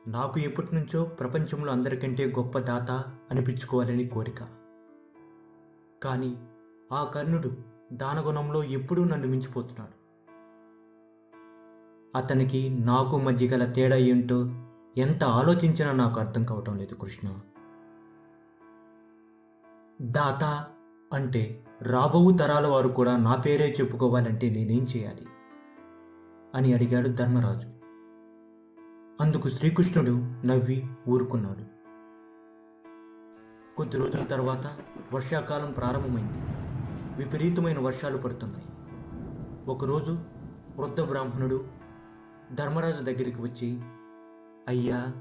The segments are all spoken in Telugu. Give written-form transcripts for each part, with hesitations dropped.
నాకు ఎప్పటినుంచో ప్రపంచంలో అందరికంటే గొప్ప దాత అనిపించుకోవాలని కోరిక. కానీ ఆ కర్ణుడు దానగుణంలో ఎప్పుడూ నన్ను మించిపోతున్నాడు. అతనికి నాకు మధ్య గల తేడా ఏంటో ఎంత ఆలోచించినా నాకు అర్థం కావటం లేదు కృష్ణ. దాత అంటే రాబో తరాల వారు కూడా నా పేరే చెప్పుకోవాలంటే నేనేం చేయాలి అని అడిగాడు ధర్మరాజు. అందుకు శ్రీకృష్ణుడు నవ్వి ఊరుకున్నాడు. కొద్ది రోజుల తర్వాత వర్షాకాలం ప్రారంభమైంది. విపరీతమైన వర్షాలు పడుతున్నాయి. ఒకరోజు వృద్ధ బ్రాహ్మణుడు ధర్మరాజు దగ్గరికి వచ్చి, అయ్యా,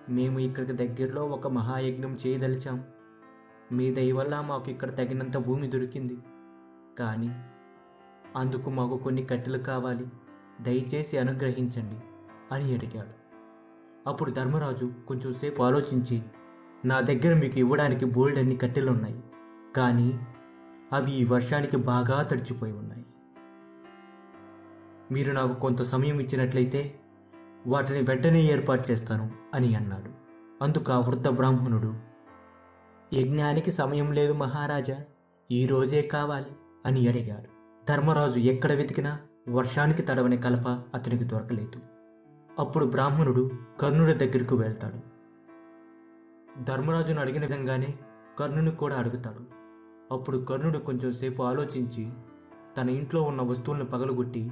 మేము ఇక్కడికి దగ్గరలో ఒక మహాయజ్ఞం చేయదలిచాం. మీ దయ వల్ల మాకు ఇక్కడ తగినంత భూమి దొరికింది. కానీ అందుకు మాకు కొన్ని కట్టెలు కావాలి, దయచేసి అనుగ్రహించండి అని అడిగాడు. అప్పుడు ధర్మరాజు కొంచెం సేపు ఆలోచించి, నా దగ్గర మీకు ఇవ్వడానికి బోల్డన్ని కట్టెలున్నాయి, కానీ అవి ఈ వర్షానికి బాగా తడిచిపోయి ఉన్నాయి. మీరు నాకు కొంత సమయం ఇచ్చినట్లయితే వాటిని వెంటనే ఏర్పాటు చేస్తాను అని అన్నాడు. అందుకు ఆ వృద్ధ బ్రాహ్మణుడు, యజ్ఞానికి సమయం లేదు మహారాజా, ఈరోజే కావాలి అని అడిగాడు. ధర్మరాజు ఎక్కడ వెతికినా వర్షానికి తడవని కలప అతనికి దొరకలేదు. అప్పుడు బ్రాహ్మణుడు కర్ణుడి దగ్గరకు వెళ్తాడు. ధర్మరాజును అడిగిన విధంగానే కర్ణుని కూడా అడుగుతాడు. అప్పుడు కర్ణుడు కొంచెం సేపు ఆలోచించి తన ఇంట్లో ఉన్న వస్తువులను పగలగొట్టి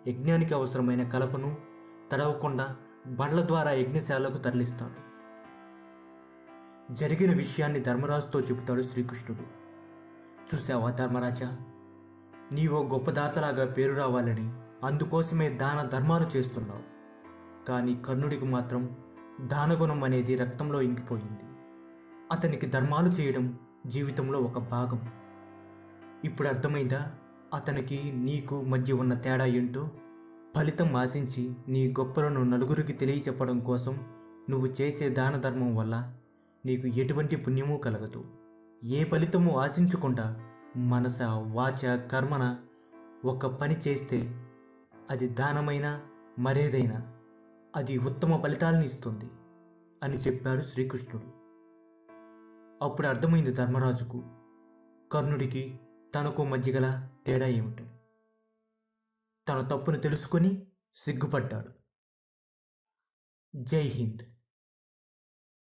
యజ్ఞానికి అవసరమైన కలపను తడవకుండా బండ్ల ద్వారా యజ్ఞశాలకు తరలిస్తాడు. జరిగిన విషయాన్ని ధర్మరాజుతో చెబుతాడు శ్రీకృష్ణుడు. చూసావా ధర్మరాజా, నీవో గొప్ప దాతలాగా పేరు రావాలని అందుకోసమే దాన ధర్మాలు చేస్తున్నావు. కానీ కర్ణుడికి మాత్రం దానగుణం అనేది రక్తంలో ఇంకిపోయింది. అతనికి ధర్మాలు చేయడం జీవితంలో ఒక భాగం. ఇప్పుడు అర్థమైందా అతనికి నీకు మధ్య ఉన్న తేడా ఏంటో? ఫలితం ఆశించి నీ గొప్పలను నలుగురికి తెలియచెప్పడం కోసం నువ్వు చేసే దాన ధర్మం వల్ల నీకు ఎటువంటి పుణ్యమూ కలగదు. ఏ ఫలితము ఆశించకుండా మనస వాచ కర్మన ఒక పని చేస్తే అది దానమైనా మరేదైనా అది ఉత్తమ ఫలితాలను ఇస్తుంది అని చెప్పాడు శ్రీకృష్ణుడు. అప్పుడు అర్థమైంది ధర్మరాజుకు కర్ణుడికి తనకు మధ్య గల తేడా ఏమిటో. తన తప్పును తెలుసుకొని సిగ్గుపడ్డాడు. జై హింద్.